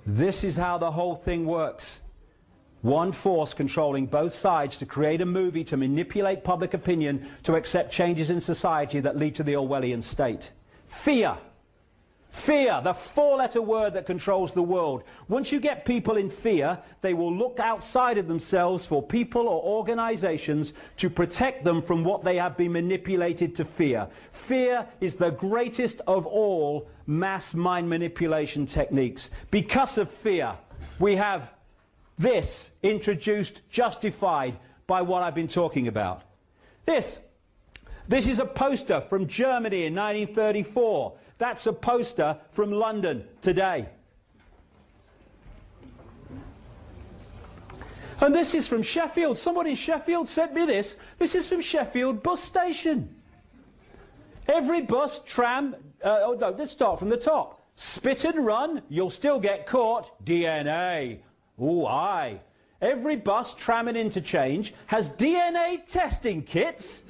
This is how the whole thing works. One force controlling both sides to create a movie to manipulate public opinion to accept changes in society that lead to the Orwellian state. Fear. Fear, the four-letter word that controls the world. Once you get people in fear, they will look outside of themselves for people or organizations to protect them from what they have been manipulated to fear. Fear is the greatest of all mass mind manipulation techniques. Because of fear, we have this introduced, justified by what I've been talking about. This is a poster from Germany in 1934. That's a poster from London today. And this is from Sheffield. Someone in Sheffield sent me this. This is from Sheffield bus station. Every bus, tram, oh no, let's start from the top. Spit and run, you'll still get caught. DNA. Ooh, aye. Every bus, tram and interchange has DNA testing kits.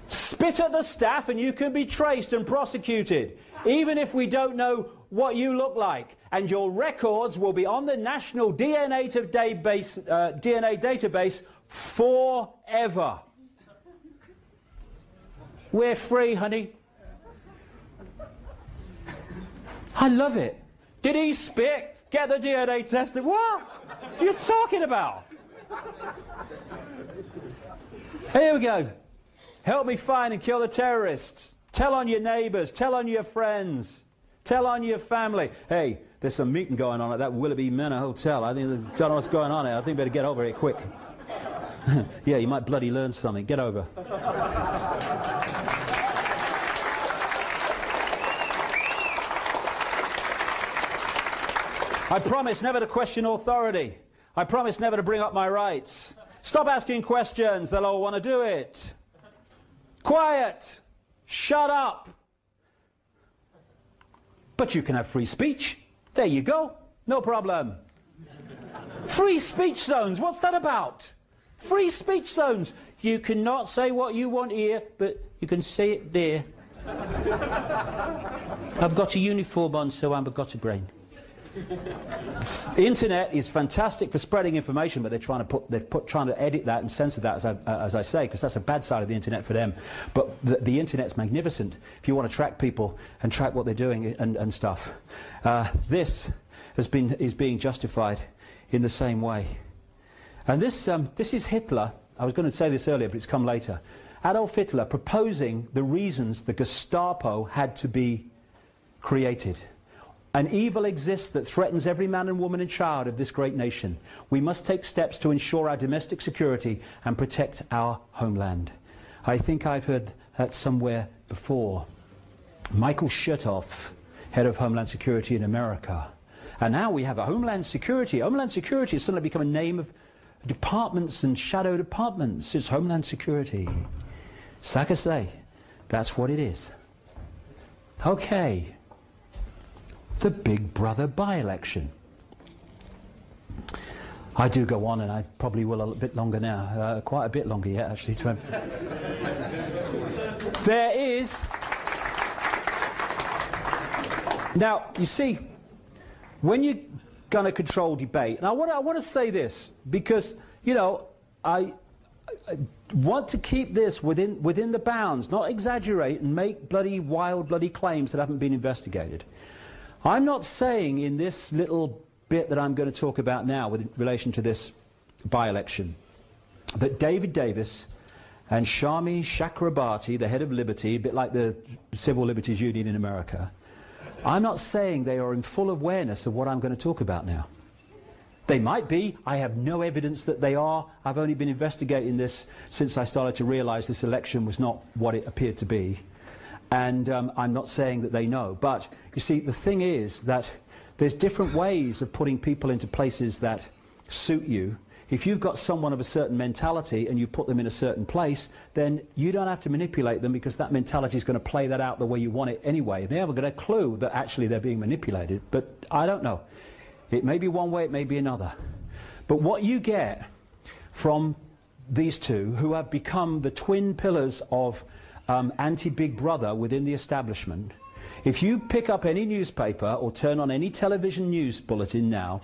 Spit at the staff and you can be traced and prosecuted, even if we don't know what you look like. And your records will be on the national DNA database forever. We're free, honey. I love it. Did he spit? Get the DNA tested. What are you talking about? Here we go. Help me find and kill the terrorists. Tell on your neighbours. Tell on your friends. Tell on your family. Hey, there's some meeting going on at that Willoughby Manor Hotel. I don't know what's going on here. I think we better get over here quick. Yeah, you might bloody learn something. Get over. I promise never to question authority. I promise never to bring up my rights. Stop asking questions. They'll all want to do it. Quiet! Shut up! But you can have free speech. There you go. No problem. Free speech zones. What's that about? Free speech zones. You cannot say what you want here, but you can say it there. I've got a uniform on, so I've got a brain. The internet is fantastic for spreading information, but they're trying to edit that and censor that, as I say, because that's a bad side of the internet for them. But the internet's magnificent if you want to track people and track what they're doing and stuff. This is being justified in the same way. And this is Hitler. I was going to say this earlier, but it's come later. Adolf Hitler proposing the reasons the Gestapo had to be created. An evil exists that threatens every man and woman and child of this great nation. We must take steps to ensure our domestic security and protect our homeland. I think I've heard that somewhere before. Michael Chertoff, head of Homeland Security in America. And now we have a Homeland Security. Homeland Security has suddenly become a name of departments and shadow departments. It's Homeland Security. Like I say, that's what it is. Okay. The Big Brother by-election. I do go on, and I probably will a little bit longer now. Quite a bit longer yet, actually. There is... Now, you see, when you're going to control debate, and I want to say this, because, you know, I want to keep this within the bounds, not exaggerate and make bloody wild bloody claims that haven't been investigated. I'm not saying in this little bit that I'm going to talk about now with relation to this by-election that David Davis and Shami Chakrabarti, the head of Liberty, a bit like the Civil Liberties Union in America, I'm not saying they are in full awareness of what I'm going to talk about now. They might be. I have no evidence that they are. I've only been investigating this since I started to realize this election was not what it appeared to be. And I'm not saying that they know. But, you see, the thing is that there's different ways of putting people into places that suit you. If you've got someone of a certain mentality and you put them in a certain place, then you don't have to manipulate them because that mentality is going to play that out the way you want it anyway. They haven't got a clue that actually they're being manipulated. But I don't know. It may be one way, it may be another. But what you get from these two, who have become the twin pillars of anti-Big Brother within the establishment, If you pick up any newspaper or turn on any television news bulletin now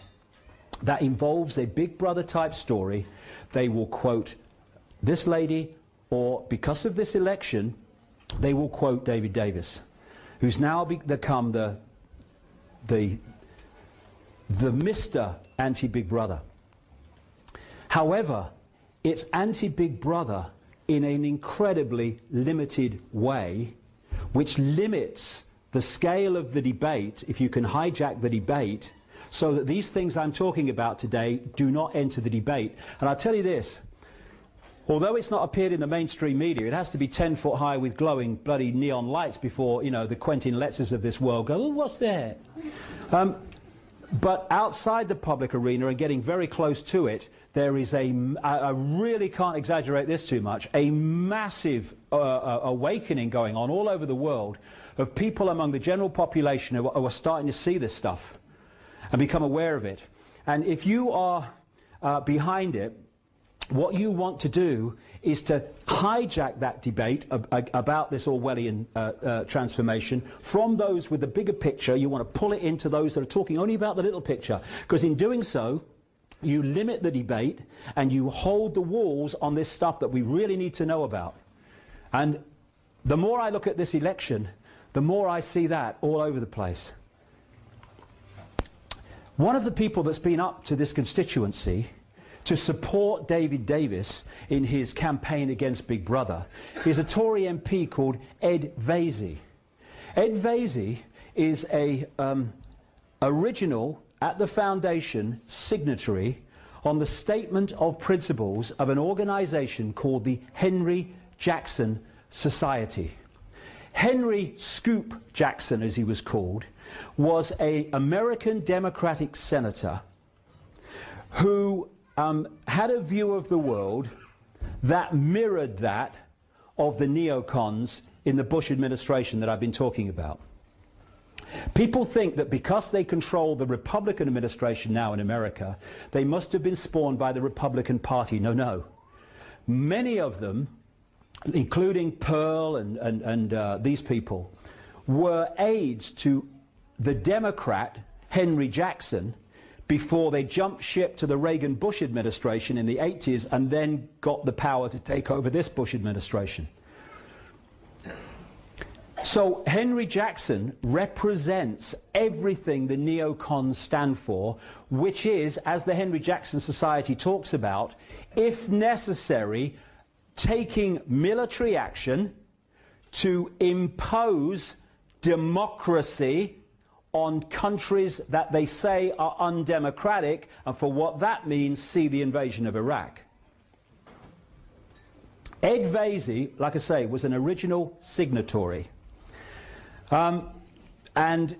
that involves a Big Brother type story, they will quote this lady, or because of this election, they will quote David Davis, who's now become the Mr. Anti-Big Brother. However, it's anti-Big Brother in an incredibly limited way, which limits the scale of the debate, if you can hijack the debate, so that these things I'm talking about today do not enter the debate. And I'll tell you this, although it's not appeared in the mainstream media, it has to be 10 foot high with glowing bloody neon lights before, you know, the Quentin Letzers of this world go, oh, what's that? But outside the public arena and getting very close to it, there is I really can't exaggerate this too much, a massive awakening going on all over the world of people among the general population who are starting to see this stuff and become aware of it. And if you are behind it, what you want to do is to hijack that debate about this Orwellian transformation from those with the bigger picture. You want to pull it into those that are talking only about the little picture, because in doing so, you limit the debate and you hold the walls on this stuff that we really need to know about. And the more I look at this election, the more I see that all over the place. One of the people that's been up to this constituency to support David Davis in his campaign against Big Brother is a Tory MP called Ed Vaizey. Ed Vaizey is a original at the foundation signatory on the statement of principles of an organisation called the Henry Jackson Society. Henry Scoop Jackson, as he was called, was an American Democratic senator who had a view of the world that mirrored that of the neocons in the Bush administration that I've been talking about. People think that because they control the Republican administration now in America, they must have been spawned by the Republican Party. No, no. Many of them, including Pearl and these people, were aides to the Democrat Henry Jackson before they jumped ship to the Reagan-Bush administration in the 80s and then got the power to take over this Bush administration. So Henry Jackson represents everything the neocons stand for, which is, as the Henry Jackson Society talks about, if necessary, taking military action to impose democracy on countries that they say are undemocratic, and for what that means, see the invasion of Iraq. Ed Vaizey, like I say, was an original signatory. And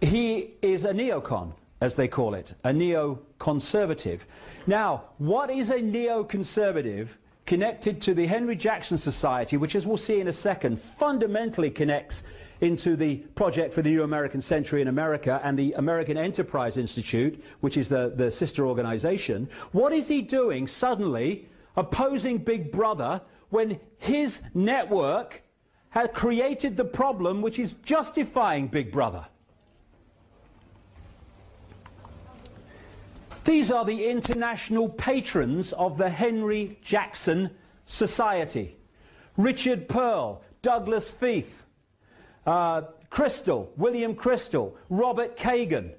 he is a neocon, as they call it, a neoconservative. Now, what is a neoconservative connected to the Henry Jackson Society, which, as we'll see in a second, fundamentally connects into the Project for the New American Century in America and the American Enterprise Institute, which is the sister organization? What is he doing suddenly opposing Big Brother when his network has created the problem which is justifying Big Brother? These are the international patrons of the Henry Jackson Society. Richard Pearl, Douglas Feith, Crystal, William Crystal, Robert Kagan.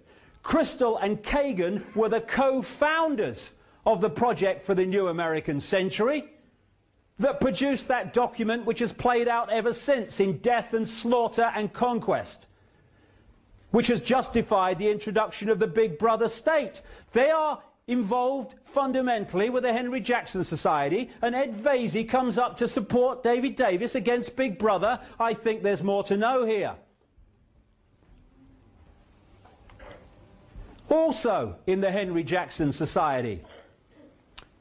Crystal and Kagan were the co-founders of the Project for the New American Century that produced that document which has played out ever since in death and slaughter and conquest, which has justified the introduction of the Big Brother state. They are involved fundamentally with the Henry Jackson Society, and Ed Vaizey comes up to support David Davis against Big Brother. I think there's more to know here. Also in the Henry Jackson Society,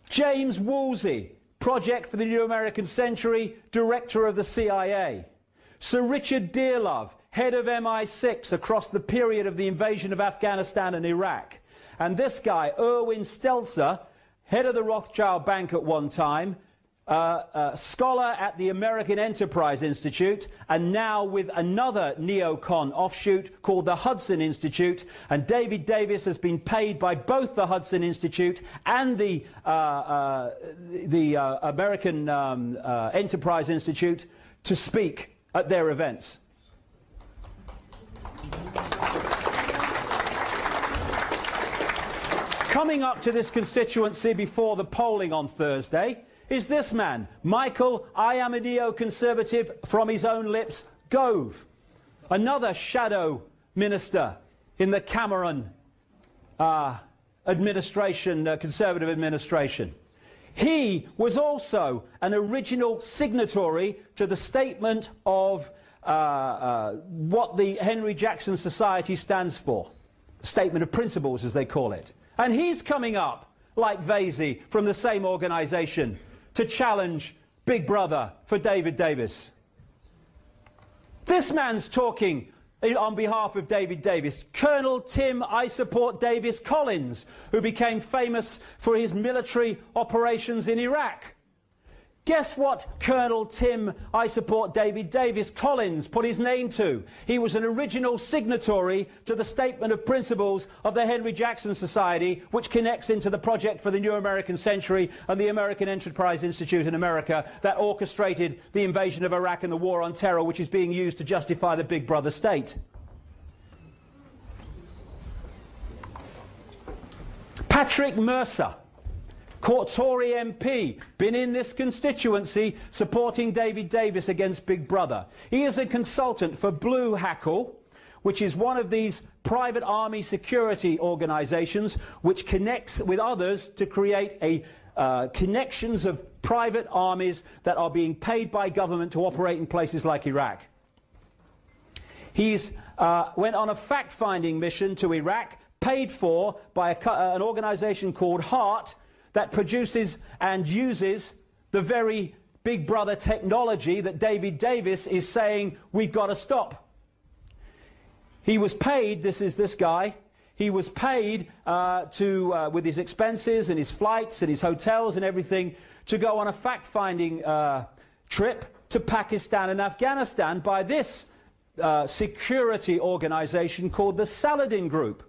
James Woolsey, Project for the New American Century, Director of the CIA. Sir Richard Dearlove, head of MI6 across the period of the invasion of Afghanistan and Iraq. And this guy, Erwin Stelzer, head of the Rothschild Bank at one time, scholar at the American Enterprise Institute, and now with another neocon offshoot called the Hudson Institute. And David Davis has been paid by both the Hudson Institute and the American Enterprise Institute to speak at their events. Coming up to this constituency before the polling on Thursday is this man, Michael, I am a neoconservative, from his own lips, Gove, another shadow minister in the Cameron administration, Conservative administration. He was also an original signatory to the statement of what the Henry Jackson Society stands for, statement of principles as they call it. And he's coming up, like Vasey, from the same organisation, to challenge Big Brother for David Davis. This man's talking on behalf of David Davis. Colonel Tim I Support Davis Collins, who became famous for his military operations in Iraq. Guess what Colonel Tim I Support David Davis Collins put his name to? He was an original signatory to the Statement of Principles of the Henry Jackson Society, which connects into the Project for the New American Century and the American Enterprise Institute in America that orchestrated the invasion of Iraq and the war on terror, which is being used to justify the Big Brother state. Patrick Mercer, Tory MP, been in this constituency supporting David Davis against Big Brother. He is a consultant for Blue Hackle, which is one of these private army security organisations which connects with others to create connections of private armies that are being paid by government to operate in places like Iraq. He's went on a fact-finding mission to Iraq, paid for by an organisation called HEART, that produces and uses the very Big Brother technology that David Davis is saying we've got to stop. He was paid, this is this guy, he was paid with his expenses and his flights and his hotels and everything to go on a fact-finding trip to Pakistan and Afghanistan by this security organisation called the Saladin Group.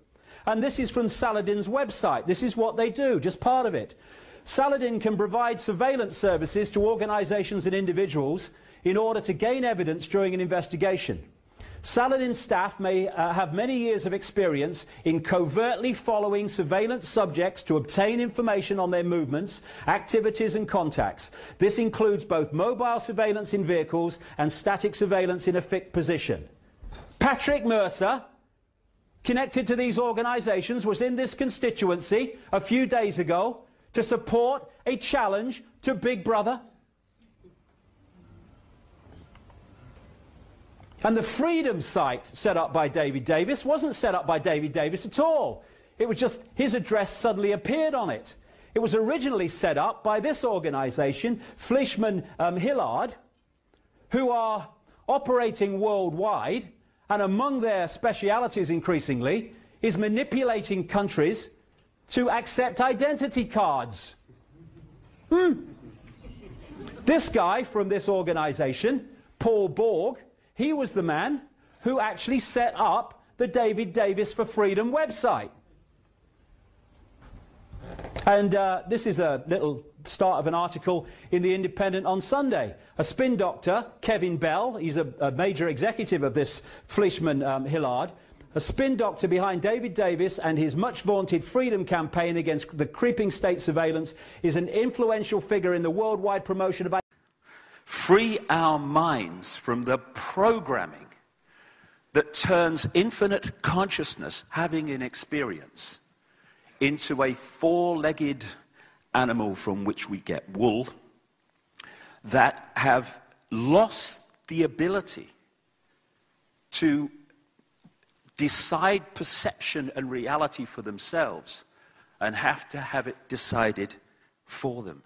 And this is from Saladin's website. This is what they do, just part of it. Saladin can provide surveillance services to organisations and individuals in order to gain evidence during an investigation. Saladin's staff may have many years of experience in covertly following surveillance subjects to obtain information on their movements, activities and contacts. This includes both mobile surveillance in vehicles and static surveillance in a fixed position. Patrick Mercer, connected to these organisations, was in this constituency a few days ago to support a challenge to Big Brother. And the Freedom site set up by David Davis wasn't set up by David Davis at all. It was just his address suddenly appeared on it. It was originally set up by this organisation, Fleischmann Hillard, who are operating worldwide, and among their specialities increasingly is manipulating countries to accept identity cards. This guy from this organisation, Paul Borg, he was the man who actually set up the David Davis for Freedom website. And this is a little start of an article in The Independent on Sunday. A spin doctor, Kevin Bell, he's a major executive of this Fleischmann Hillard, a spin doctor behind David Davis and his much vaunted freedom campaign against the creeping state surveillance, is an influential figure in the worldwide promotion of... Free our minds from the programming that turns infinite consciousness, having an experience, into a four-legged animal from which we get wool, that have lost the ability to decide perception and reality for themselves and have to have it decided for them.